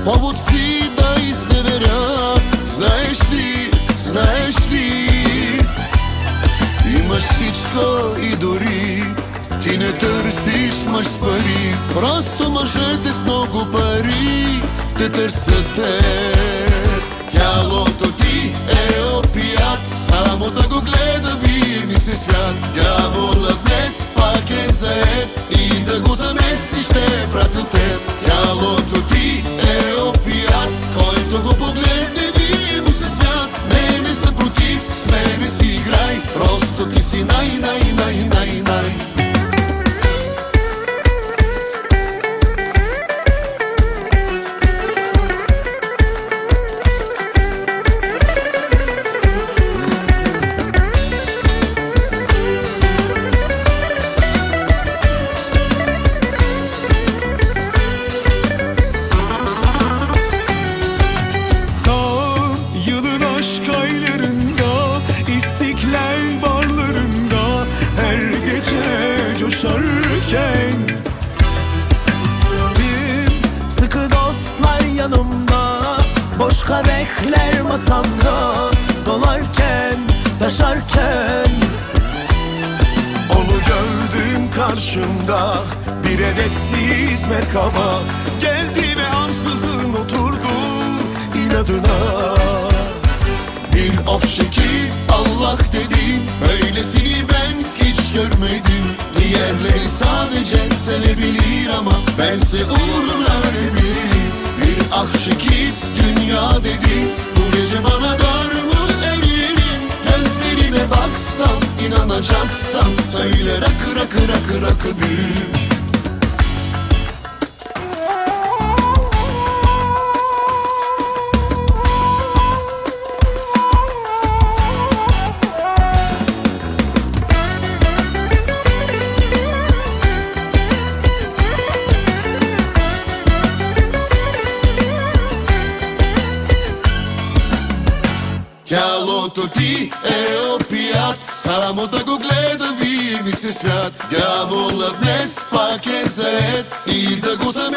повод си да изневеря. Знаеш ли, имаш всичко и дори ти не търсиш мъж с пари. Просто мъжете с много пари те търсят те. Тялото ти е опият, само да го гледа вие ми се свят. Дяволът днес пак е заед и да го замести ще пратил теб. Тялото ти е опият, който го погледне вие му се свят. Не са против, с мене си играй, просто ти си най-най-най-най-най. Bir sıkı dostlar yanımda, boş kadehler masamda, dolarken, taşarken onu gördüm karşımda, bir edepsiz merkaba. Geldi ve ansızın oturdu inadına. Bir of şekil Allah dedin, öylesini ben hiç görmedim. Diğerleri sadece sevebilir ama bense uğruna ölebilirim. Bir ah şekil dünya dedin, bu gece bana dar mı eririm? Gözlerime baksan, inanacaksan söyle rakı rakı rakı rakı büyük. Тялото ти е опият, само да го гледа вие ми се свят. Дяволът днес пак е заед и да го замени